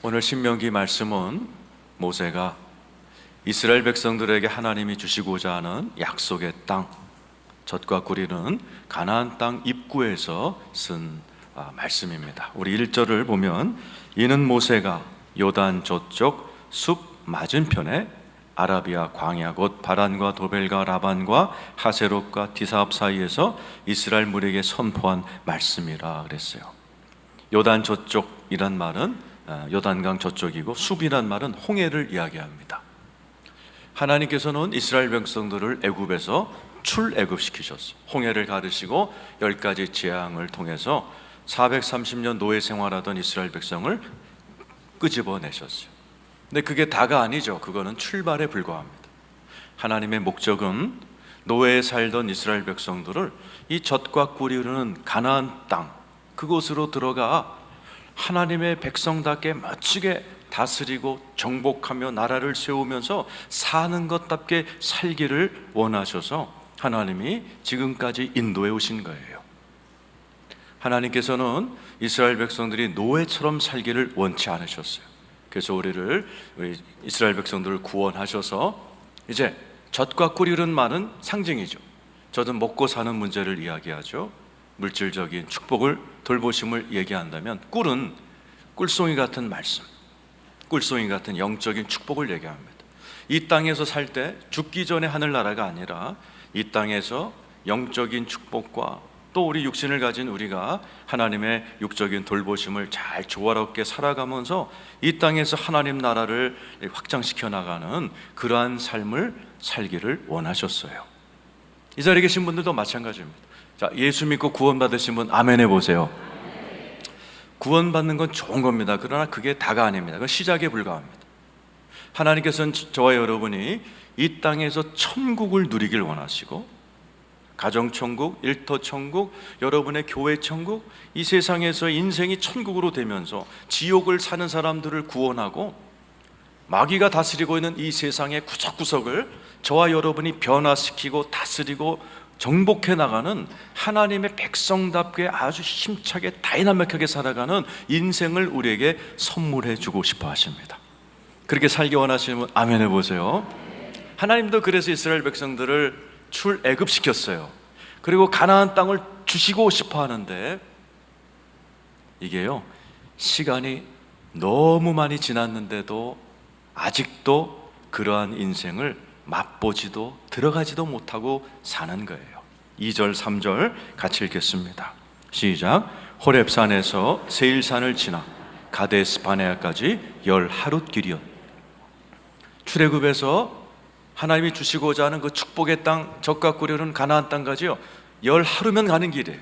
오늘 신명기 말씀은 모세가 이스라엘 백성들에게 하나님이 주시고자 하는 약속의 땅, 젖과 꿀이는 가나안 땅 입구에서 쓴 말씀입니다. 우리 1절을 보면, 이는 모세가 요단 저쪽 숲 맞은편에 아라비아 광야 곧 바란과 도벨과 라반과 하세롯과 디사압 사이에서 이스라엘 무리에게 선포한 말씀이라 그랬어요. 요단 저쪽이란 말은 요단강 저쪽이고, 숲이란 말은 홍해를 이야기합니다. 하나님께서는 이스라엘 백성들을 애굽에서 출애굽시키셨어요. 홍해를 가르시고 10가지 재앙을 통해서 430년 노예 생활하던 이스라엘 백성을 끄집어내셨어요. 근데 그게 다가 아니죠. 그거는 출발에 불과합니다. 하나님의 목적은 노예에 살던 이스라엘 백성들을 이 젖과 꿀이 흐르는 가나안 땅, 그곳으로 들어가 하나님의 백성답게 멋지게 다스리고 정복하며 나라를 세우면서 사는 것답게 살기를 원하셔서 하나님이 지금까지 인도해 오신 거예요. 하나님께서는 이스라엘 백성들이 노예처럼 살기를 원치 않으셨어요. 그래서 우리 이스라엘 백성들을 구원하셔서 이제 젖과 꿀이 흐르는 말은 상징이죠. 젖은 먹고 사는 문제를 이야기하죠. 물질적인 축복을, 돌보심을 얘기한다면, 꿀은 꿀송이 같은 말씀, 꿀송이 같은 영적인 축복을 얘기합니다. 이 땅에서 살 때 죽기 전에 하늘나라가 아니라 이 땅에서 영적인 축복과 또 우리 육신을 가진 우리가 하나님의 육적인 돌보심을 잘 조화롭게 살아가면서 이 땅에서 하나님 나라를 확장시켜 나가는 그러한 삶을 살기를 원하셨어요. 이 자리에 계신 분들도 마찬가지입니다. 자, 예수 믿고 구원받으신 분 아멘 해보세요. 구원받는 건 좋은 겁니다. 그러나 그게 다가 아닙니다. 그건 시작에 불과합니다. 하나님께서는 저와 여러분이 이 땅에서 천국을 누리길 원하시고, 가정천국, 일터천국, 여러분의 교회천국, 이 세상에서 인생이 천국으로 되면서 지옥을 사는 사람들을 구원하고 마귀가 다스리고 있는 이 세상의 구석구석을 저와 여러분이 변화시키고 다스리고 정복해 나가는 하나님의 백성답게 아주 힘차게 다이나믹하게 살아가는 인생을 우리에게 선물해 주고 싶어 하십니다. 그렇게 살기 원하시는 분 아멘 해보세요. 하나님도 그래서 이스라엘 백성들을 출애굽시켰어요. 그리고 가나안 땅을 주시고 싶어 하는데, 이게요, 시간이 너무 많이 지났는데도 아직도 그러한 인생을 맛보지도 들어가지도 못하고 사는 거예요. 2절 3절 같이 읽겠습니다. 시작. 호렙산에서 세일산을 지나 가데스 바네아까지 10하루 길이었. 출애굽에서 하나님이 주시고자 하는 그 축복의 땅, 젖과 꿀이 흐르는 가나안 땅까지요 10하루면 가는 길이에요.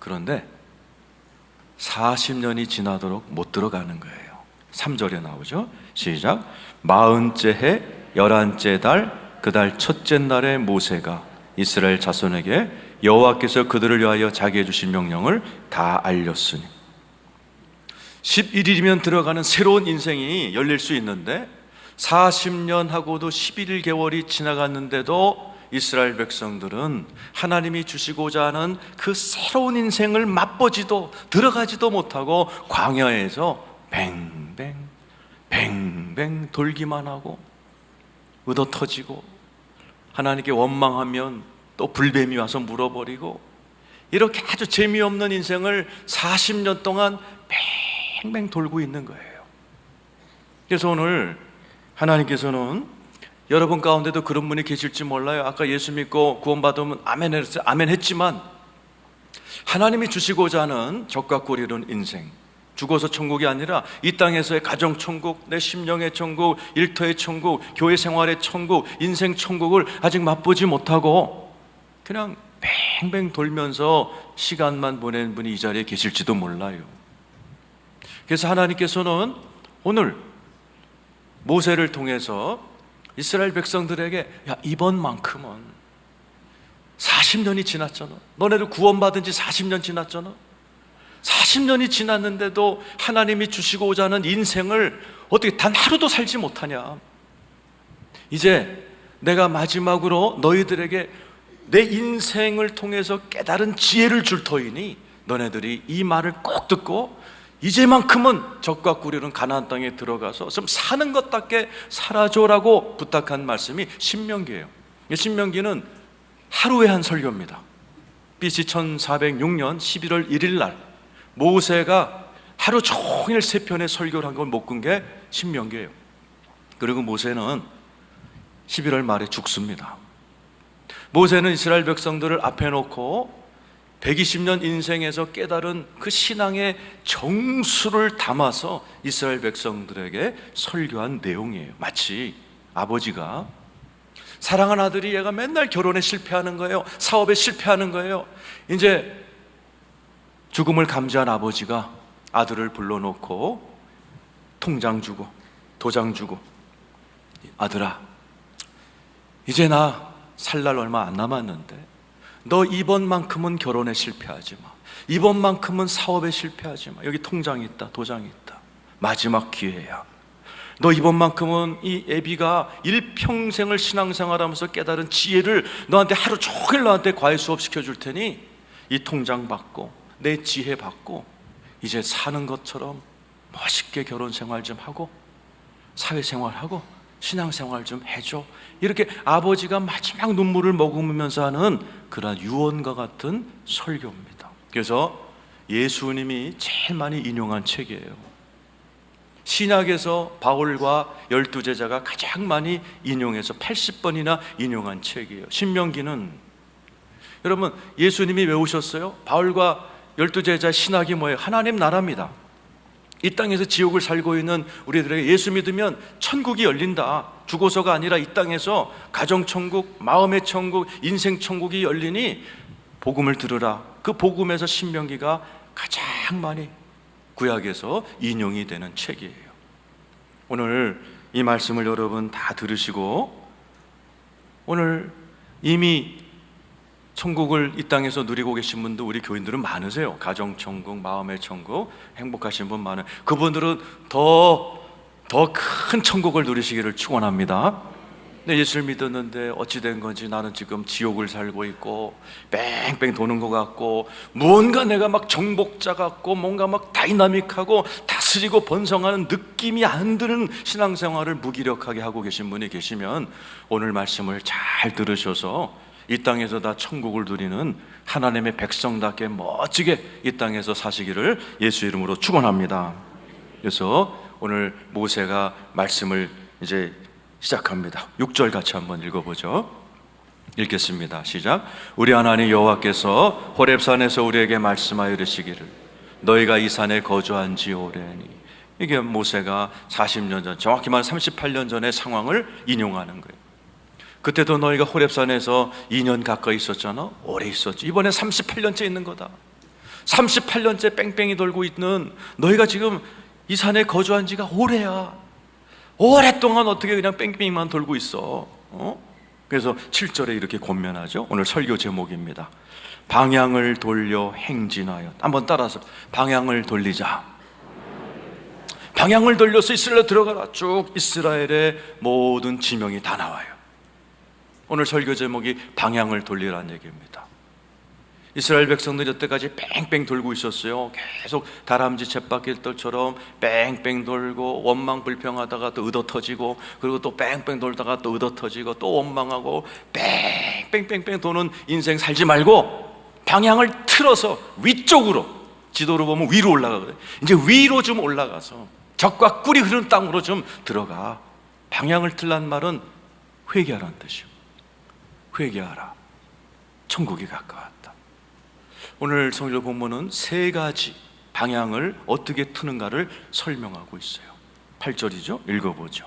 그런데 40년이 지나도록 못 들어가는 거예요. 3절에 나오죠. 시작. 40째 해 11째 달 그 달 첫째 날에 모세가 이스라엘 자손에게 여호와께서 그들을 위하여 자기에 주신 명령을 다 알렸으니, 11일이면 들어가는 새로운 인생이 열릴 수 있는데 40년 하고도 11개월이 지나갔는데도 이스라엘 백성들은 하나님이 주시고자 하는 그 새로운 인생을 맛보지도 들어가지도 못하고 광야에서 뱅뱅 돌기만 하고 얻어 터지고, 하나님께 원망하면 또 불뱀이 와서 물어버리고, 이렇게 아주 재미없는 인생을 40년 동안 뱅뱅 돌고 있는 거예요. 그래서 오늘 하나님께서는 여러분 가운데도 그런 분이 계실지 몰라요. 아까 예수 믿고 구원받으면 아멘 했지만, 하나님이 주시고자 하는 젖과 꿀이 흐르는 인생, 죽어서 천국이 아니라 이 땅에서의 가정천국, 내 심령의 천국, 일터의 천국, 교회 생활의 천국, 인생 천국을 아직 맛보지 못하고 그냥 뱅뱅 돌면서 시간만 보낸 분이 이 자리에 계실지도 몰라요. 그래서 하나님께서는 오늘 모세를 통해서 이스라엘 백성들에게, 야, 이번만큼은 40년이 지났잖아. 너네들 구원받은 지 40년 지났잖아. 40년이 지났는데도 하나님이 주시고자 하는 인생을 어떻게 단 하루도 살지 못하냐. 이제 내가 마지막으로 너희들에게 내 인생을 통해서 깨달은 지혜를 줄 터이니 너네들이 이 말을 꼭 듣고 이제만큼은 적과 꿀이는 가나안 땅에 들어가서 좀 사는 것답게 살아줘라고 부탁한 말씀이 신명기예요. 신명기는 하루에 한 설교입니다. BC 1406년 11월 1일 날 모세가 하루 종일 세 편의 설교를 한 걸 묶은 게 신명기예요. 그리고 모세는 11월 말에 죽습니다. 모세는 이스라엘 백성들을 앞에 놓고 120년 인생에서 깨달은 그 신앙의 정수를 담아서 이스라엘 백성들에게 설교한 내용이에요. 마치 아버지가 사랑하는 아들이 얘가 맨날 결혼에 실패하는 거예요. 사업에 실패하는 거예요. 이제 죽음을 감지한 아버지가 아들을 불러놓고 통장 주고 도장 주고, 아들아, 이제 나 살 날 얼마 안 남았는데 너 이번만큼은 결혼에 실패하지 마. 이번만큼은 사업에 실패하지 마. 여기 통장이 있다, 도장이 있다. 마지막 기회야. 너 이번만큼은 이 애비가 일평생을 신앙생활하면서 깨달은 지혜를 너한테 하루 종일 너한테 과외 수업 시켜줄 테니 이 통장 받고 내 지혜 받고 이제 사는 것처럼 멋있게 결혼생활 좀 하고 사회생활하고 신앙생활 좀 해줘. 이렇게 아버지가 마지막 눈물을 머금으면서 하는 그런 유언과 같은 설교입니다. 그래서 예수님이 제일 많이 인용한 책이에요. 신약에서 바울과 12제자가 가장 많이 인용해서 80번이나 인용한 책이에요. 신명기는, 여러분, 예수님이 왜 오셨어요? 바울과 12제자 신학이 뭐예요? 하나님 나라입니다. 이 땅에서 지옥을 살고 있는 우리들에게 예수 믿으면 천국이 열린다. 죽어서가 아니라 이 땅에서 가정천국, 마음의 천국, 인생 천국이 열리니 복음을 들으라. 그 복음에서 신명기가 가장 많이 구약에서 인용이 되는 책이에요. 오늘 이 말씀을 여러분 다 들으시고, 오늘 이미 천국을 이 땅에서 누리고 계신 분도 우리 교인들은 많으세요. 가정천국, 마음의 천국, 행복하신 분 많아요. 그분들은 더 큰 천국을 누리시기를 축원합니다. 근데 예수를 믿었는데 어찌 된 건지 나는 지금 지옥을 살고 있고 뺑뺑 도는 것 같고, 무언가 내가 막 정복자 같고 뭔가 막 다이나믹하고 다스리고 번성하는 느낌이 안 드는 신앙생활을 무기력하게 하고 계신 분이 계시면 오늘 말씀을 잘 들으셔서 이 땅에서 다 천국을 누리는 하나님의 백성답게 멋지게 이 땅에서 사시기를 예수 이름으로 축원합니다. 그래서 오늘 모세가 말씀을 이제 시작합니다. 6절 같이 한번 읽어보죠. 읽겠습니다. 시작. 우리 하나님 여호와께서 호렙산에서 우리에게 말씀하여 이르시기를 너희가 이 산에 거주한 지 오래니. 이게 모세가 40년 전, 정확히 말하면 38년 전의 상황을 인용하는 거예요. 그때도 너희가 호렙산에서 2년 가까이 있었잖아. 오래 있었지. 이번에 38년째 있는 거다. 38년째 뺑뺑이 돌고 있는 너희가 지금 이 산에 거주한 지가 오래야. 오랫동안 어떻게 그냥 뺑뺑이만 돌고 있어? 그래서 7절에 이렇게 권면하죠. 오늘 설교 제목입니다. 방향을 돌려 행진하여. 한번 따라서 방향을 돌리자. 방향을 돌려서 이스라엘 들어가라. 쭉 이스라엘의 모든 지명이 다 나와요. 오늘 설교 제목이 방향을 돌리라는 얘기입니다. 이스라엘 백성들이 여태까지 뺑뺑 돌고 있었어요. 계속 다람쥐 쳇바퀴들처럼 뺑뺑 돌고 원망 불평하다가 또 의도터지고, 그리고 또 뺑뺑 돌다가 또 의도터지고, 또 원망하고 뺑뺑뺑뺑 도는 인생 살지 말고 방향을 틀어서 위쪽으로, 지도로 보면 위로 올라가거든요. 이제 위로 좀 올라가서 적과 꿀이 흐르는 땅으로 좀 들어가. 방향을 틀란 말은 회개하라는 뜻이요. 회개하라. 천국이 가까웠다. 오늘 성경 본문은 세 가지 방향을 어떻게 트는가를 설명하고 있어요. 8절이죠. 읽어보죠.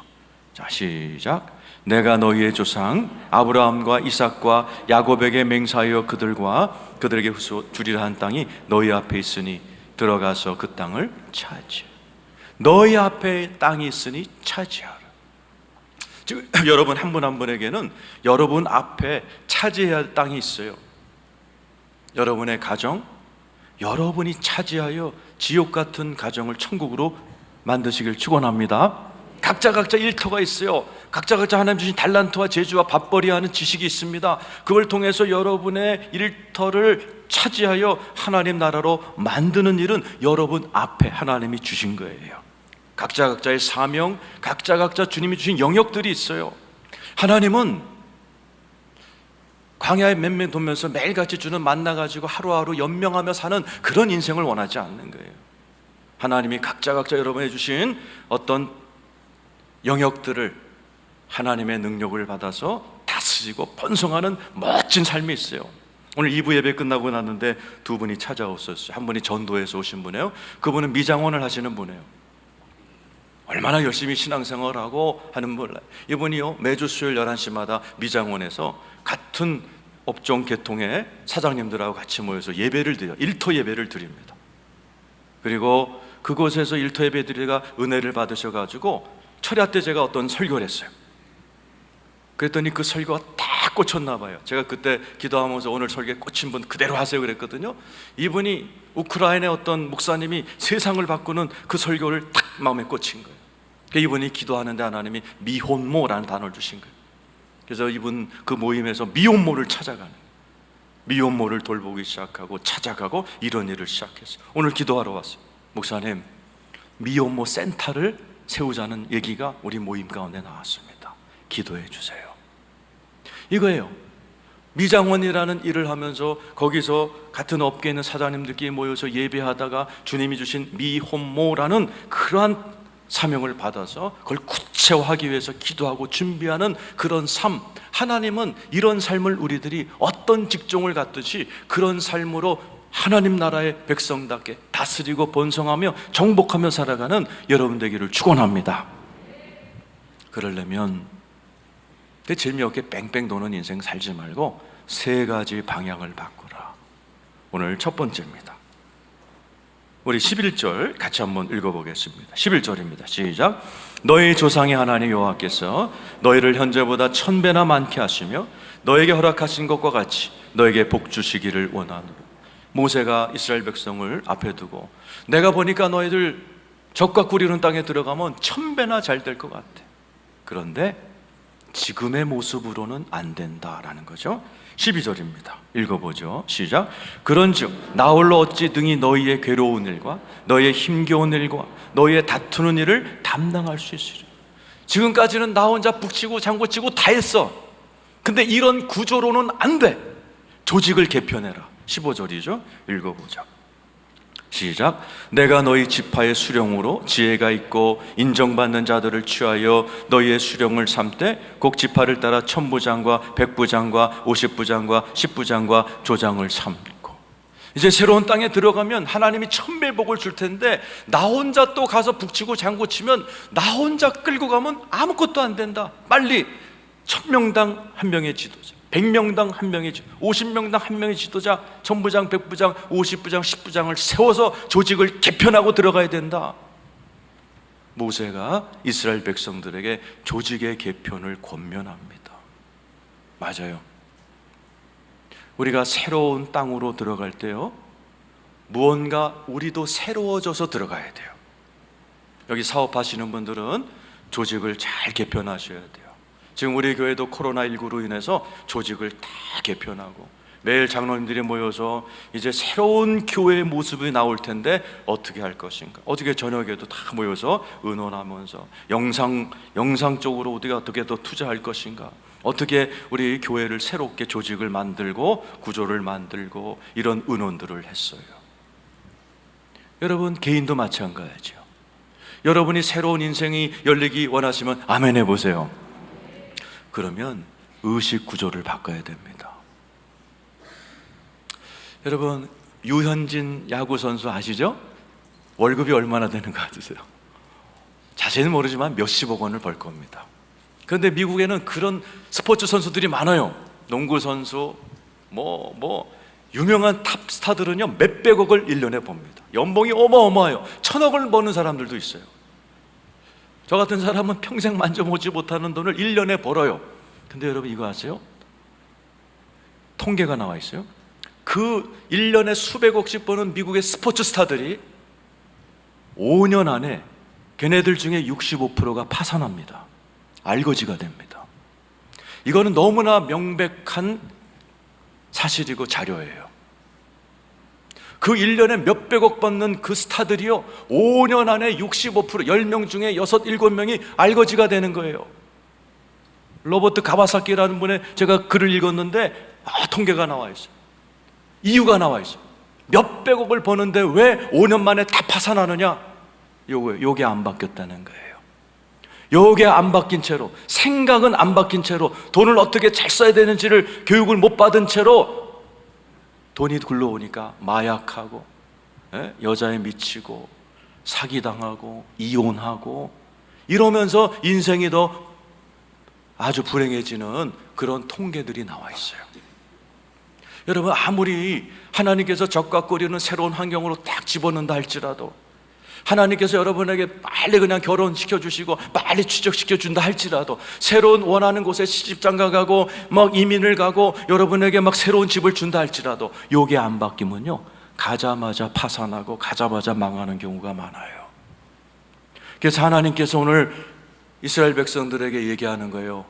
자, 시작. 내가 너희의 조상 아브라함과 이삭과 야곱에게 맹세하여 그들에게 주리라 한 땅이 너희 앞에 있으니 들어가서 그 땅을 차지하라. 너희 앞에 땅이 있으니 차지하라. 즉 여러분 한 분 한 분에게는 여러분 앞에 차지해야 할 땅이 있어요. 여러분의 가정, 여러분이 차지하여 지옥 같은 가정을 천국으로 만드시길 축원합니다. 각자 일터가 있어요. 각자 하나님 주신 달란트와 재주와 밥벌이하는 지식이 있습니다. 그걸 통해서 여러분의 일터를 차지하여 하나님 나라로 만드는 일은 여러분 앞에 하나님이 주신 거예요. 각자의 사명, 각자 주님이 주신 영역들이 있어요. 하나님은 광야에 맴매 돌면서 매일같이 주는 만나 가지고 하루하루 연명하며 사는 그런 인생을 원하지 않는 거예요. 하나님이 각자 여러분이 주신 어떤 영역들을 하나님의 능력을 받아서 다스리고 번성하는 멋진 삶이 있어요. 오늘 2부 예배 끝나고 났는데 두 분이 찾아오셨어요. 한 분이 전도에서 오신 분이에요. 그분은 미장원을 하시는 분이에요. 얼마나 열심히 신앙생활하고 하는 분 몰라요. 이분이요, 매주 수요일 11시마다 미장원에서 같은 업종 계통의 사장님들하고 같이 모여서 예배를 드려요. 일터 예배를 드립니다. 그리고 그곳에서 일터 예배 드리다가 은혜를 받으셔가지고 철야 때 제가 어떤 설교를 했어요. 그랬더니 그 설교가 딱 꽂혔나 봐요. 제가 그때 기도하면서 오늘 설교에 꽂힌 분 그대로 하세요 그랬거든요. 이분이 우크라이나의 어떤 목사님이 세상을 바꾸는 그 설교를 딱 마음에 꽂힌 거예요. 이분이 기도하는데 하나님이 미혼모라는 단어를 주신 거예요. 그래서 이분 그 모임에서 미혼모를 찾아가는 거예요. 미혼모를 돌보기 시작하고 찾아가고 이런 일을 시작했어요. 오늘 기도하러 왔어요. 목사님, 미혼모 센터를 세우자는 얘기가 우리 모임 가운데 나왔습니다. 기도해 주세요. 이거예요. 미장원이라는 일을 하면서 거기서 같은 업계에 있는 사장님들끼리 모여서 예배하다가 주님이 주신 미혼모라는 그러한 사명을 받아서 그걸 구체화하기 위해서 기도하고 준비하는 그런 삶. 하나님은 이런 삶을 우리들이 어떤 직종을 갖듯이 그런 삶으로 하나님 나라의 백성답게 다스리고 번성하며 정복하며 살아가는 여러분 되기를 축원합니다. 그러려면 재미없게 뺑뺑 도는 인생 살지 말고 세 가지 방향을 바꾸라. 오늘 첫 번째입니다. 우리 11절 같이 한번 읽어보겠습니다. 11절입니다. 시작. 너희 조상의 하나님 여호와께서 너희를 현재보다 1000배나 많게 하시며 너에게 허락하신 것과 같이 너에게 복 주시기를 원하노라. 모세가 이스라엘 백성을 앞에 두고 내가 보니까 너희들 적과 꿀이는 땅에 들어가면 1000배나 잘 될 것 같아. 그런데 지금의 모습으로는 안 된다라는 거죠. 12절입니다. 읽어보죠. 시작. 그런즉 나 홀로 어찌 등이 너희의 괴로운 일과 너희의 힘겨운 일과 너희의 다투는 일을 담당할 수 있으리라. 지금까지는 나 혼자 북치고 장구치고 다 했어. 근데 이런 구조로는 안 돼. 조직을 개편해라. 15절이죠. 읽어보자. 시작. 내가 너희 지파의 수령으로 지혜가 있고 인정받는 자들을 취하여 너희의 수령을 삼되 곧 지파를 따라 1000부장과 100부장과 50부장과 10부장과 조장을 삼고. 이제 새로운 땅에 들어가면 하나님이 1000배 복을 줄 텐데 나 혼자 또 가서 북치고 장구치면 나 혼자 끌고 가면 아무것도 안 된다. 빨리 1000명당 한 명의 지도자, 100명당 한 명의 지도자, 50명당 한 명의 지도자, 1000부장, 100부장, 50부장, 10부장을 세워서 조직을 개편하고 들어가야 된다. 모세가 이스라엘 백성들에게 조직의 개편을 권면합니다. 맞아요. 우리가 새로운 땅으로 들어갈 때요, 무언가 우리도 새로워져서 들어가야 돼요. 여기 사업하시는 분들은 조직을 잘 개편하셔야 돼요. 지금 우리 교회도 코로나19로 인해서 조직을 다 개편하고 매일 장로님들이 모여서 이제 새로운 교회의 모습이 나올 텐데 어떻게 할 것인가, 어떻게 저녁에도 다 모여서 의논하면서 영상 쪽으로 우리가 어떻게 더 투자할 것인가, 어떻게 우리 교회를 새롭게 조직을 만들고 구조를 만들고 이런 의논들을 했어요. 여러분 개인도 마찬가지죠. 여러분이 새로운 인생이 열리기 원하시면 아멘 해보세요. 그러면 의식 구조를 바꿔야 됩니다. 여러분 유현진 야구선수 아시죠? 월급이 얼마나 되는 거 아세요? 자세히는 모르지만 몇십억 원을 벌 겁니다. 그런데 미국에는 그런 스포츠 선수들이 많아요. 농구 선수, 유명한 탑 스타들은요 몇백억을 1년에 법니다. 연봉이 어마어마해요. 1000억을 버는 사람들도 있어요. 저 같은 사람은 평생 만져보지 못하는 돈을 1년에 벌어요. 근데 여러분 이거 아세요? 통계가 나와 있어요. 그 1년에 수백억씩 버는 미국의 스포츠 스타들이 5년 안에 걔네들 중에 65%가 파산합니다. 알거지가 됩니다. 이거는 너무나 명백한 사실이고 자료예요. 그 1년에 몇백억 받는 그 스타들이요, 5년 안에 65%, 10명 중에 6, 7명이 알거지가 되는 거예요. 로버트 가와사키라는 분의 제가 글을 읽었는데 통계가 나와 있어요. 이유가 나와 있어요. 몇백억을 버는데 왜 5년 만에 다 파산하느냐? 요게 안 바뀌었다는 거예요. 요게 안 바뀐 채로, 생각은 안 바뀐 채로, 돈을 어떻게 잘 써야 되는지를 교육을 못 받은 채로 돈이 굴러오니까 마약하고, 여자에 미치고, 사기당하고, 이혼하고, 이러면서 인생이 더 아주 불행해지는 그런 통계들이 나와 있어요. 여러분, 아무리 하나님께서 적과 꿀이는 새로운 환경으로 딱 집어넣는다 할지라도, 하나님께서 여러분에게 빨리 그냥 결혼시켜 주시고 빨리 취직시켜 준다 할지라도, 새로운 원하는 곳에 시집장가 가고 막 이민을 가고 여러분에게 막 새로운 집을 준다 할지라도, 요게 안 바뀌면요, 가자마자 파산하고 가자마자 망하는 경우가 많아요. 그래서 하나님께서 오늘 이스라엘 백성들에게 얘기하는 거예요.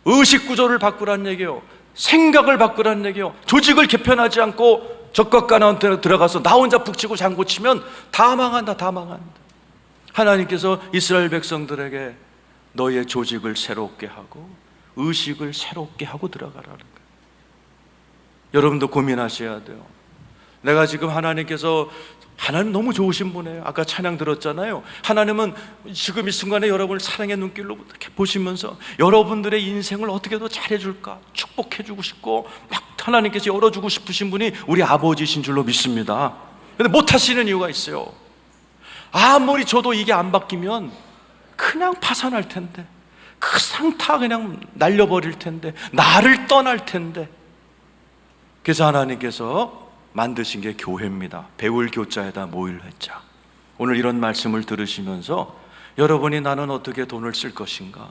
의식 구조를 바꾸라는 얘기예요. 생각을 바꾸라는 얘기예요. 조직을 개편하지 않고 적과 가나안에 들어가서 나 혼자 북치고 장구치면 다 망한다, 다 망한다. 하나님께서 이스라엘 백성들에게 너의 조직을 새롭게 하고 의식을 새롭게 하고 들어가라는 거예요. 여러분도 고민하셔야 돼요. 내가 지금 하나님 너무 좋으신 분이에요. 아까 찬양 들었잖아요. 하나님은 지금 이 순간에 여러분을 사랑의 눈길로 이렇게 보시면서 여러분들의 인생을 어떻게 더 잘해줄까 축복해주고 싶고 막 하나님께서 열어주고 싶으신 분이 우리 아버지신 줄로 믿습니다. 근데 못하시는 이유가 있어요. 아무리 줘도 이게 안 바뀌면 그냥 파산할 텐데, 그 상타 그냥 날려버릴 텐데, 나를 떠날 텐데. 그래서 하나님께서 만드신 게 교회입니다. 배울 교자에다 모일 회자. 오늘 이런 말씀을 들으시면서 여러분이 나는 어떻게 돈을 쓸 것인가,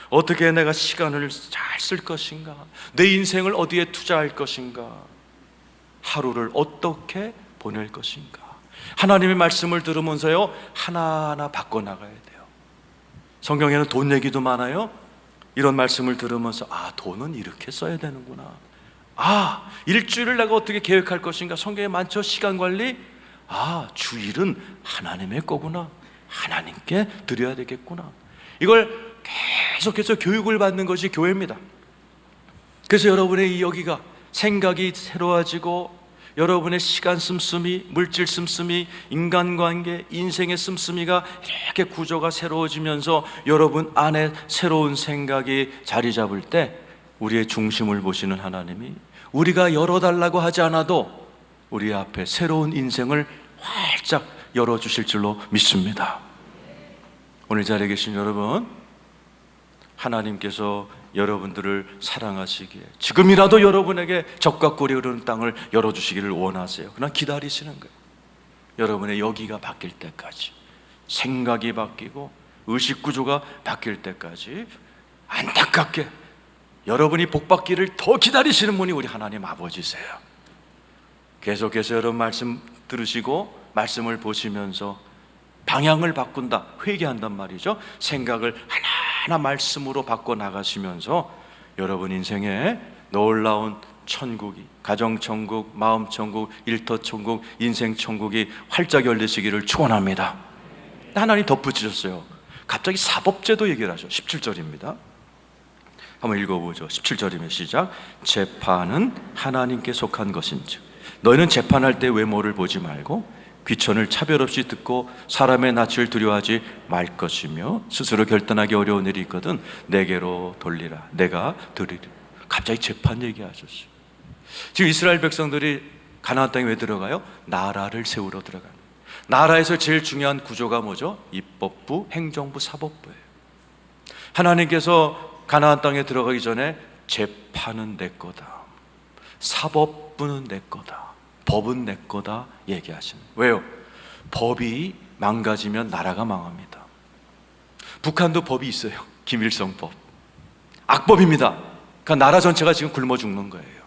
어떻게 내가 시간을 잘 쓸 것인가, 내 인생을 어디에 투자할 것인가, 하루를 어떻게 보낼 것인가, 하나님의 말씀을 들으면서요 하나하나 바꿔나가야 돼요. 성경에는 돈 얘기도 많아요. 이런 말씀을 들으면서 돈은 이렇게 써야 되는구나, 일주일을 내가 어떻게 계획할 것인가, 성경에 많죠. 시간관리. 주일은 하나님의 거구나, 하나님께 드려야 되겠구나. 이걸 계속해서 교육을 받는 것이 교회입니다. 그래서 여러분의 여기가 생각이 새로워지고, 여러분의 시간 씀씀이, 물질 씀씀이, 인간관계, 인생의 씀씀이가 이렇게 구조가 새로워지면서 여러분 안에 새로운 생각이 자리 잡을 때, 우리의 중심을 보시는 하나님이 우리가 열어달라고 하지 않아도 우리 앞에 새로운 인생을 활짝 열어주실 줄로 믿습니다. 오늘 자리에 계신 여러분, 하나님께서 여러분들을 사랑하시기에 지금이라도 여러분에게 적과 꿀이 흐르는 땅을 열어주시기를 원하세요. 그러나 기다리시는 거예요. 여러분의 여기가 바뀔 때까지, 생각이 바뀌고 의식구조가 바뀔 때까지 안타깝게 여러분이 복받기를 더 기다리시는 분이 우리 하나님 아버지세요. 계속해서 여러분 말씀 들으시고 말씀을 보시면서 방향을 바꾼다, 회개한단 말이죠. 생각을 하나하나 말씀으로 바꿔나가시면서 여러분 인생에 놀라운 천국이, 가정천국, 마음천국, 일터천국, 인생천국이 활짝 열리시기를 축원합니다. 하나님 덧붙이셨어요. 갑자기 사법제도 얘기를 하죠. 17절입니다. 한번 읽어보죠. 17절이면 시작. 재판은 하나님께 속한 것인즉 너희는 재판할 때 외모를 보지 말고 귀천을 차별 없이 듣고 사람의 낯을 두려워하지 말 것이며 스스로 결단하기 어려운 일이 있거든 내게로 돌리라, 내가 드리리라. 갑자기 재판 얘기하셨어요. 지금 이스라엘 백성들이 가나안 땅에 왜 들어가요? 나라를 세우러 들어가요. 나라에서 제일 중요한 구조가 뭐죠? 입법부, 행정부, 사법부예요. 하나님께서 가나안 땅에 들어가기 전에 재판은 내 거다, 사법부는 내 거다, 법은 내 거다 얘기하시는 거예요. 왜요? 법이 망가지면 나라가 망합니다. 북한도 법이 있어요. 김일성법. 악법입니다. 그러니까 나라 전체가 지금 굶어 죽는 거예요.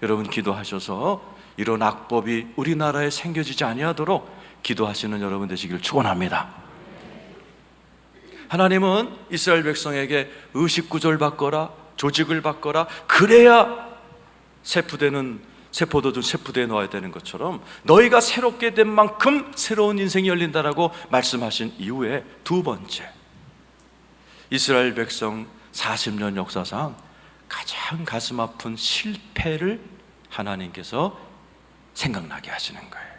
여러분 기도하셔서 이런 악법이 우리나라에 생겨지지 아니하도록 기도하시는 여러분 되시기를 축원합니다. 하나님은 이스라엘 백성에게 의식구조를 바꿔라, 조직을 바꿔라, 그래야 새 포도주 새 포도에 넣어야 되는 것처럼 너희가 새롭게 된 만큼 새로운 인생이 열린다라고 말씀하신 이후에 두 번째, 이스라엘 백성 40년 역사상 가장 가슴 아픈 실패를 하나님께서 생각나게 하시는 거예요.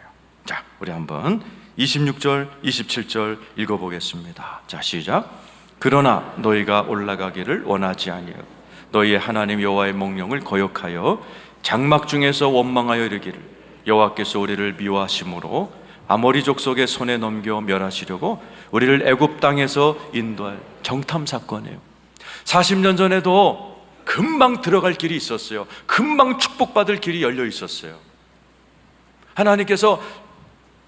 자, 우리 한번 26절, 27절 읽어보겠습니다. 자, 시작. 그러나 너희가 올라가기를 원하지 아니하고 너희의 하나님 여호와의 명령을 거역하여 장막 중에서 원망하여 이르기를 여호와께서 우리를 미워하심으로 아모리 족속의 손에 넘겨 멸하시려고 우리를 애굽 땅에서 인도할 정탐 사건이에요. 40년 전에도 금방 들어갈 길이 있었어요. 금방 축복받을 길이 열려 있었어요. 하나님께서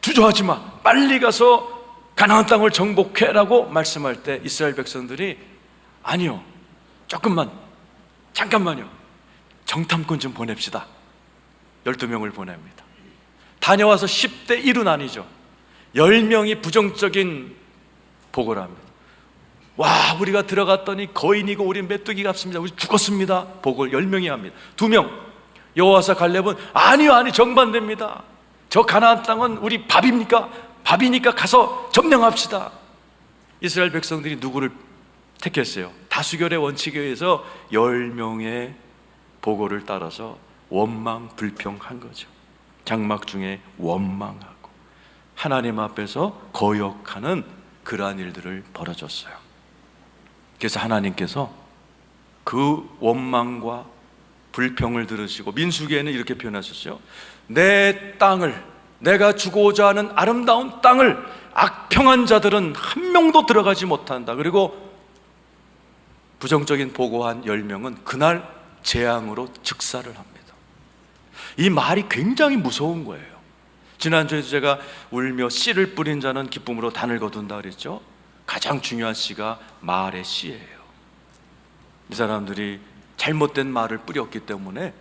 주저하지 마, 빨리 가서 가나안 땅을 정복해라고 말씀할 때 이스라엘 백성들이 아니요, 조금만, 잠깐만요, 정탐꾼 좀 보냅시다. 12명을 보냅니다. 다녀와서 10대 1은 아니죠. 10명이 부정적인 보고를 합니다. 와, 우리가 들어갔더니 거인이고 우리 메뚜기 같습니다. 우리 죽었습니다. 보고를 10명이 합니다. 2명, 여호와사 갈렙은 아니요, 정반대입니다. 저 가나안 땅은 우리 밥입니까? 밥이니까 가서 점령합시다. 이스라엘 백성들이 누구를 택했어요? 다수결의 원칙에 의해서 10명의 보고를 따라서 원망 불평한 거죠. 장막 중에 원망하고 하나님 앞에서 거역하는 그러한 일들을 벌어졌어요. 그래서 하나님께서 그 원망과 불평을 들으시고 민수기에는 이렇게 표현하셨어요. 내 땅을, 내가 주고자 하는 아름다운 땅을 악평한 자들은 한 명도 들어가지 못한다. 그리고 부정적인 보고한 10명은 그날 재앙으로 즉사를 합니다. 이 말이 굉장히 무서운 거예요. 지난주에도 제가 울며 씨를 뿌린 자는 기쁨으로 단을 거둔다 그랬죠. 가장 중요한 씨가 말의 씨예요. 이 사람들이 잘못된 말을 뿌렸기 때문에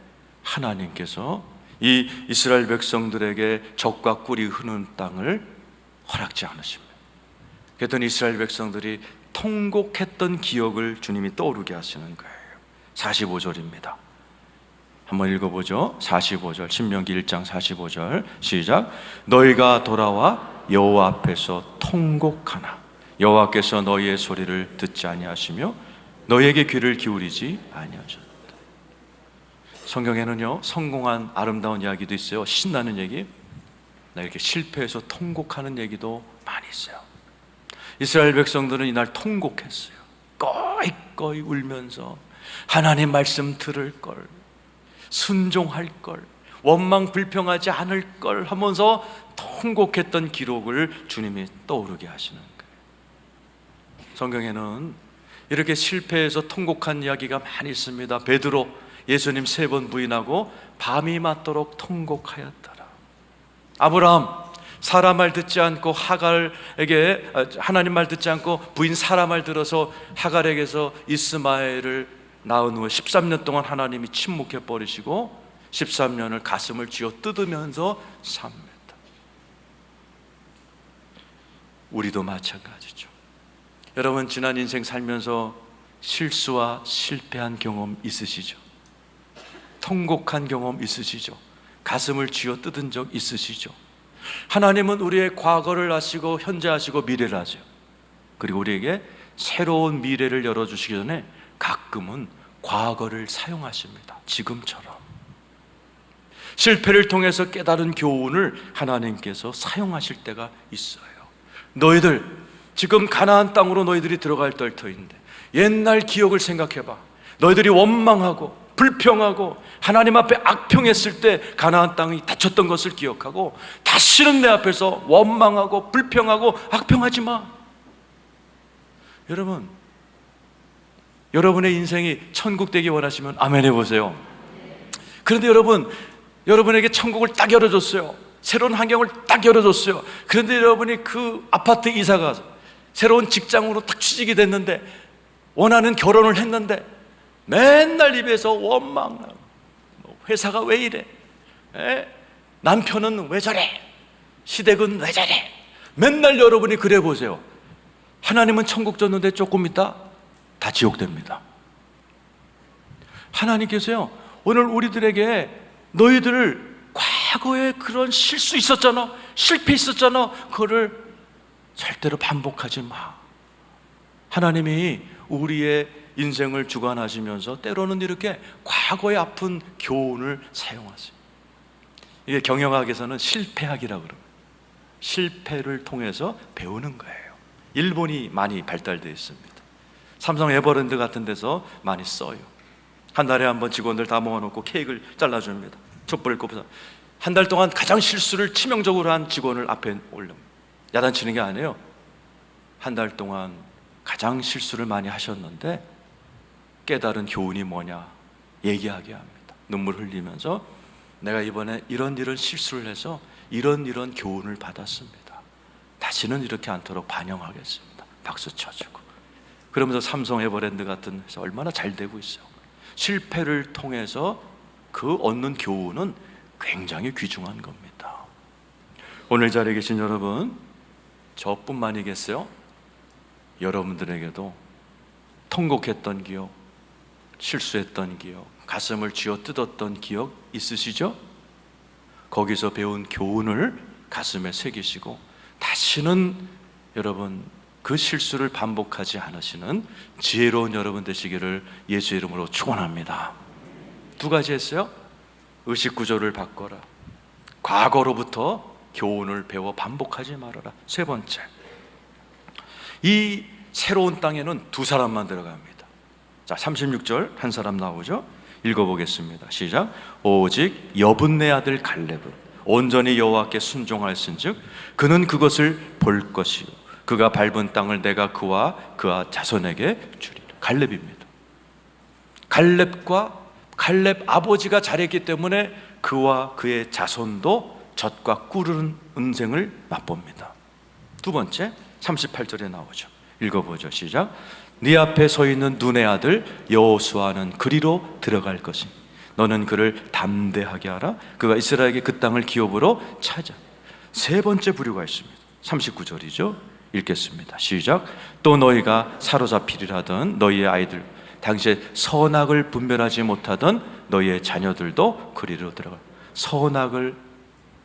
하나님께서 이 이스라엘 백성들에게 적과 꿀이 흐르는 땅을 허락지 않으십니다. 그랬더니 이스라엘 백성들이 통곡했던 기억을 주님이 떠오르게 하시는 거예요. 45절입니다. 한번 읽어보죠. 45절, 신명기 1장 45절 시작. 너희가 돌아와 여호와 앞에서 통곡하나 여호와께서 너희의 소리를 듣지 아니하시며 너희에게 귀를 기울이지 아니하셨다. 성경에는요, 성공한 아름다운 이야기도 있어요. 신나는 얘기, 이렇게 실패해서 통곡하는 얘기도 많이 있어요. 이스라엘 백성들은 이날 통곡했어요. 꺼이꺼이 울면서 하나님 말씀 들을 걸, 순종할 걸, 원망 불평하지 않을 걸 하면서 통곡했던 기록을 주님이 떠오르게 하시는 거예요. 성경에는 이렇게 실패해서 통곡한 이야기가 많이 있습니다. 베드로 예수님 3번 부인하고 밤이 맞도록 통곡하였더라. 아브라함 사라 말 듣지 않고 하갈에게, 하나님 말 듣지 않고 부인 사라 말 들어서 하갈에게서 이스마엘을 낳은 후에 13년 동안 하나님이 침묵해 버리시고 13년을 가슴을 쥐어 뜯으면서 삽니다. 우리도 마찬가지죠. 여러분, 지난 인생 살면서 실수와 실패한 경험 있으시죠? 통곡한 경험 있으시죠? 가슴을 쥐어 뜯은 적 있으시죠? 하나님은 우리의 과거를 아시고 현재 아시고 미래를 아세요. 그리고 우리에게 새로운 미래를 열어주시기 전에 가끔은 과거를 사용하십니다. 지금처럼 실패를 통해서 깨달은 교훈을 하나님께서 사용하실 때가 있어요. 너희들 지금 가나안 땅으로 너희들이 들어갈 떨터인데 옛날 기억을 생각해봐. 너희들이 원망하고 불평하고 하나님 앞에 악평했을 때 가나안 땅이 다쳤던 것을 기억하고 다시는 내 앞에서 원망하고 불평하고 악평하지 마. 여러분, 여러분의 인생이 천국 되기 원하시면 아멘 해보세요. 그런데 여러분에게 천국을 딱 열어줬어요. 새로운 환경을 딱 열어줬어요. 그런데 여러분이 그 아파트 이사 가서 새로운 직장으로 딱 취직이 됐는데 원하는 결혼을 했는데 맨날 입에서 원망하고 회사가 왜 이래? 남편은 왜 저래? 시댁은 왜 저래? 맨날 여러분이 그래 보세요. 하나님은 천국 줬는데 조금 있다 다 지옥 됩니다. 하나님께서요, 오늘 우리들에게 너희들 과거에 그런 실수 있었잖아, 실패 있었잖아, 그거를 절대로 반복하지 마. 하나님이 우리의 인생을 주관하시면서 때로는 이렇게 과거의 아픈 교훈을 사용하세요. 이게 경영학에서는 실패학이라고 그래요. 실패를 통해서 배우는 거예요. 일본이 많이 발달되어 있습니다. 삼성 에버랜드 같은 데서 많이 써요. 한 달에 한 번 직원들 다 모아놓고 케이크를 잘라줍니다. 촛불을 꼽아서 한 달 동안 가장 실수를 치명적으로 한 직원을 앞에 올립니다. 야단치는 게 아니에요. 한 달 동안 가장 실수를 많이 하셨는데 깨달은 교훈이 뭐냐 얘기하게 합니다. 눈물 흘리면서 내가 이번에 이런 실수를 해서 이런 교훈을 받았습니다. 다시는 이렇게 않도록 반영하겠습니다. 박수 쳐주고. 그러면서 삼성 에버랜드 같은 회사 얼마나 잘 되고 있어요. 실패를 통해서 그 얻는 교훈은 굉장히 귀중한 겁니다. 오늘 자리에 계신 여러분, 저뿐만이겠어요? 여러분들에게도 통곡했던 기억, 실수했던 기억, 가슴을 쥐어뜯었던 기억 있으시죠? 거기서 배운 교훈을 가슴에 새기시고 다시는 여러분 그 실수를 반복하지 않으시는 지혜로운 여러분 되시기를 예수의 이름으로 축원합니다. 두 가지 했어요. 의식구조를 바꿔라. 과거로부터 교훈을 배워 반복하지 말아라. 세 번째, 이 새로운 땅에는 두 사람만 들어갑니다. 자, 36절 한 사람 나오죠? 읽어보겠습니다. 시작. 오직 여분네 아들 갈렙은 온전히 여호와께 순종하였은즉 그는 그것을 볼 것이요 그가 밟은 땅을 내가 그와 그와 자손에게 주리라. 갈렙입니다. 갈렙 아버지가 잘했기 때문에 그와 그의 자손도 젖과 꿀은 인생을 맛봅니다. 두 번째, 38절에 나오죠. 읽어보죠. 시작. 네 앞에 서 있는 눈의 아들 여호수아는 그리로 들어갈 것이니 너는 그를 담대하게 하라. 그가 이스라엘에게 그 땅을 기업으로 차지하리라. 세 번째 부류가 있습니다. 39절이죠. 읽겠습니다. 시작. 또 너희가 사로잡히리라 하던 너희의 아이들, 당시에 선악을 분별하지 못하던 너희의 자녀들도 그리로 들어갈. 선악을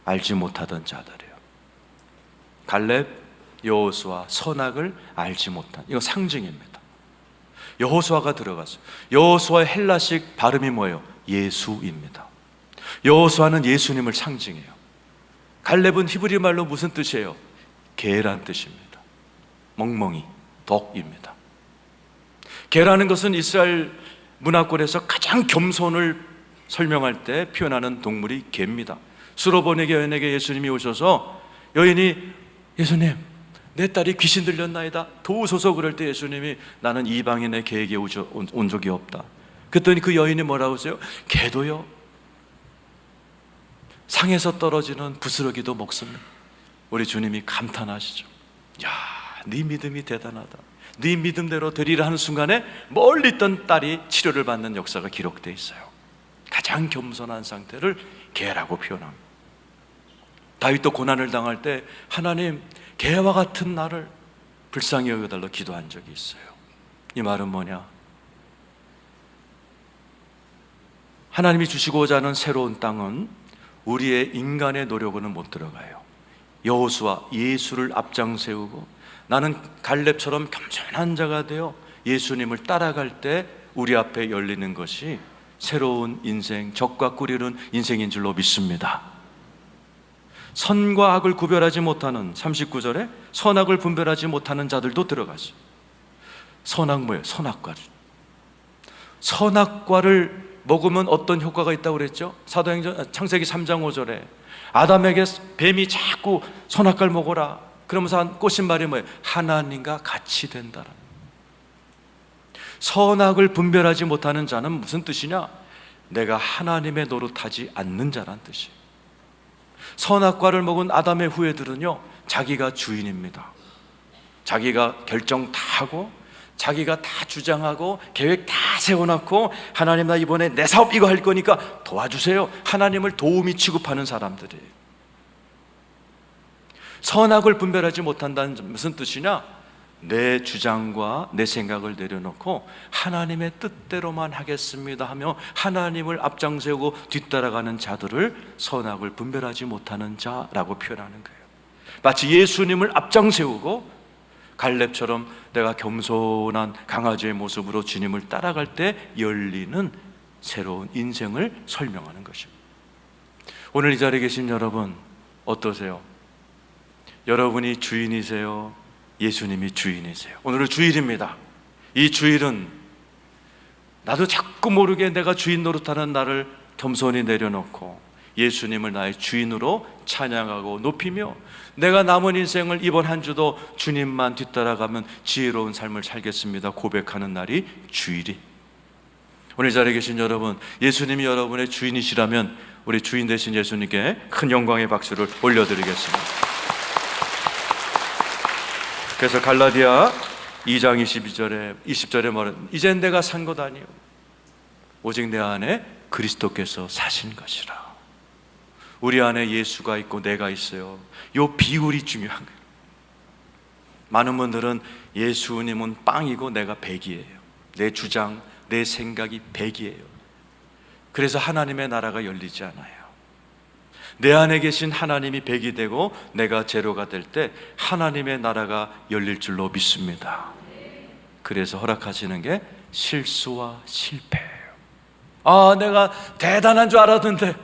알지 못하던 자들이에요. 갈렙, 여호수아, 선악을 알지 못한, 이거 상징입니다. 여호수아가 들어갔어요. 여호수아의 헬라식 발음이 뭐예요? 예수입니다. 여호수아는 예수님을 상징해요. 갈렙은 히브리 말로 무슨 뜻이에요? 개란 뜻입니다. 멍멍이, 독입니다. 개라는 것은 이스라엘 문화권에서 가장 겸손을 설명할 때 표현하는 동물이 개입니다. 수로보니게 여인에게 예수님이 오셔서 여인이 예수님, 내 딸이 귀신 들렸나이다 도우소서. 그럴 때 예수님이 나는 이방인의 개에게 온 적이 없다. 그랬더니 그 여인이 뭐라고 하세요? 개도요 상에서 떨어지는 부스러기도 먹습니다. 우리 주님이 감탄하시죠. 야, 네 믿음이 대단하다. 네 믿음대로 되리라 하는 순간에 멀리 있던 딸이 치료를 받는 역사가 기록되어 있어요. 가장 겸손한 상태를 개라고 표현합니다. 다윗도 고난을 당할 때 하나님, 개와 같은 나를 불쌍히 여겨달라 기도한 적이 있어요. 이 말은 뭐냐? 하나님이 주시고자 하는 새로운 땅은 우리의 인간의 노력으로는 못 들어가요. 여호수아, 예수를 앞장 세우고 나는 갈렙처럼 겸손한 자가 되어 예수님을 따라갈 때 우리 앞에 열리는 것이 새로운 인생, 적과 꿀이는 인생인 줄로 믿습니다. 선과 악을 구별하지 못하는 39절에 선악을 분별하지 못하는 자들도 들어가죠. 선악 뭐예요? 선악과를. 선악과를 먹으면 어떤 효과가 있다고 그랬죠? 사도행전 창세기 3장 5절에 아담에게 뱀이 자꾸 선악과를 먹어라 그러면서 한 꼬신 말이 뭐예요? 하나님과 같이 된다라. 선악을 분별하지 못하는 자는 무슨 뜻이냐? 내가 하나님의 노릇하지 않는 자란 뜻이에요. 선악과를 먹은 아담의 후예들은요, 자기가 주인입니다. 자기가 결정 다 하고 자기가 다 주장하고 계획 다 세워놓고 하나님, 나 이번에 내 사업 이거 할 거니까 도와주세요. 하나님을 도우미 취급하는 사람들이에요. 선악을 분별하지 못한다는 무슨 뜻이냐? 내 주장과 내 생각을 내려놓고 하나님의 뜻대로만 하겠습니다 하며 하나님을 앞장세우고 뒤따라가는 자들을 선악을 분별하지 못하는 자라고 표현하는 거예요. 마치 예수님을 앞장세우고 갈렙처럼 내가 겸손한 강아지의 모습으로 주님을 따라갈 때 열리는 새로운 인생을 설명하는 것입니다. 오늘 이 자리에 계신 여러분 어떠세요? 여러분이 주인이세요? 예수님이 주인이세요? 오늘은 주일입니다. 이 주일은 나도 자꾸 모르게 내가 주인 노릇하는 나를 겸손히 내려놓고 예수님을 나의 주인으로 찬양하고 높이며 내가 남은 인생을 이번 한 주도 주님만 뒤따라가면 지혜로운 삶을 살겠습니다 고백하는 날이 주일이. 오늘 이 자리에 계신 여러분, 예수님이 여러분의 주인이시라면 우리 주인 되신 예수님께 큰 영광의 박수를 올려드리겠습니다. 그래서 갈라디아 2장 20절에 말은 이젠 내가 산 것 아니요 오직 내 안에 그리스도께서 사신 것이라. 우리 안에 예수가 있고 내가 있어요. 이 비율이 중요한 거예요. 많은 분들은 예수님은 빵이고 내가 백이에요. 내 주장, 내 생각이 백이에요. 그래서 하나님의 나라가 열리지 않아요. 내 안에 계신 하나님이 백이 되고 내가 제로가 될 때 하나님의 나라가 열릴 줄로 믿습니다. 그래서 허락하시는 게 실수와 실패예요. 내가 대단한 줄 알았는데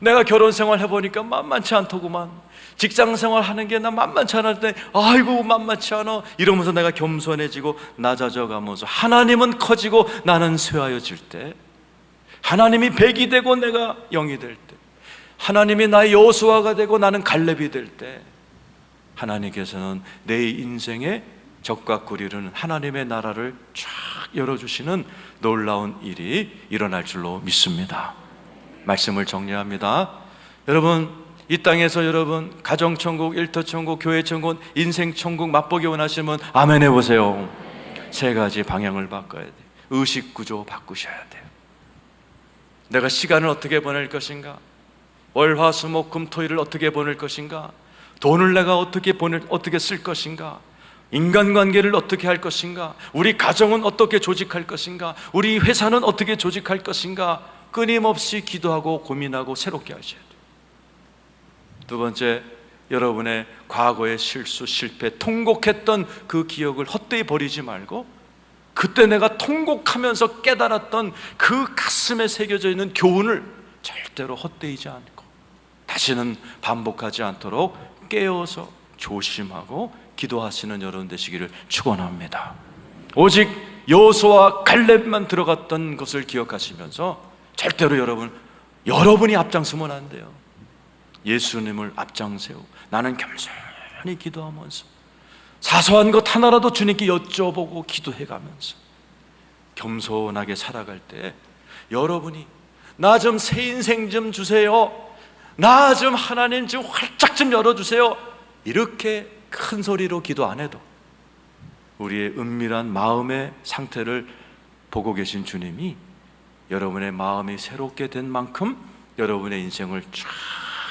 내가 결혼 생활 해보니까 만만치 않더구만. 직장 생활 하는 게 나 만만치 않을 때 아이고 만만치 않아 이러면서 내가 겸손해지고 낮아져 가면서 하나님은 커지고 나는 쇠하여질 때, 하나님이 백이 되고 내가 영이 될 때, 하나님이 나의 여호수아가 되고 나는 갈렙이 될 때, 하나님께서는 내 인생의 적과 꿀이르는 하나님의 나라를 쫙 열어주시는 놀라운 일이 일어날 줄로 믿습니다. 말씀을 정리합니다. 여러분, 이 땅에서 여러분 가정천국, 일터천국, 교회천국, 인생천국 맛보기 원하시면 아멘 해보세요. 세 가지 방향을 바꿔야 돼요. 의식구조 바꾸셔야 돼요. 내가 시간을 어떻게 보낼 것인가? 월, 화, 수, 목, 금, 토일을 어떻게 보낼 것인가? 돈을 내가 어떻게 쓸 것인가? 인간관계를 어떻게 할 것인가? 우리 가정은 어떻게 조직할 것인가? 우리 회사는 어떻게 조직할 것인가? 끊임없이 기도하고 고민하고 새롭게 하셔야 돼요. 두 번째, 여러분의 과거의 실수, 실패, 통곡했던 그 기억을 헛되이 버리지 말고 그때 내가 통곡하면서 깨달았던 그 가슴에 새겨져 있는 교훈을 절대로 헛되이지 않고 다시는 반복하지 않도록 깨어서 조심하고 기도하시는 여러분 되시기를 축원합니다. 오직 여호수아와 갈렙만 들어갔던 것을 기억하시면서 절대로 여러분이 앞장서면 안 돼요. 예수님을 앞장세우고 나는 겸손히 기도하면서 사소한 것 하나라도 주님께 여쭤보고 기도해가면서 겸손하게 살아갈 때 여러분이 나 좀 새 인생 좀 주세요, 나 좀 하나님 좀 활짝 좀 열어주세요, 이렇게 큰 소리로 기도 안 해도 우리의 은밀한 마음의 상태를 보고 계신 주님이 여러분의 마음이 새롭게 된 만큼 여러분의 인생을 쫙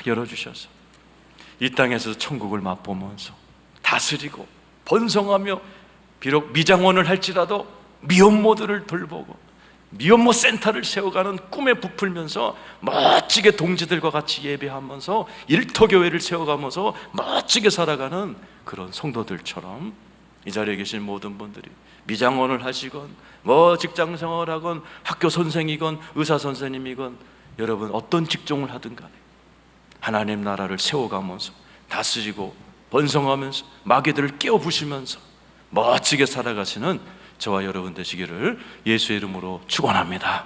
열어주셔서 이 땅에서 천국을 맛보면서 다스리고 번성하며 비록 미장원을 할지라도 미혼모들을 돌보고 미혼모 센터를 세워가는 꿈에 부풀면서 멋지게 동지들과 같이 예배하면서 일터교회를 세워가면서 멋지게 살아가는 그런 성도들처럼 이 자리에 계신 모든 분들이 미장원을 하시건 직장생활하건 학교 선생이건 의사 선생님이건 여러분 어떤 직종을 하든 간에 하나님 나라를 세워가면서 다스리고 번성하면서 마귀들을 깨어부시면서 멋지게 살아가시는 저와 여러분 되시기를 예수의 이름으로 축원합니다.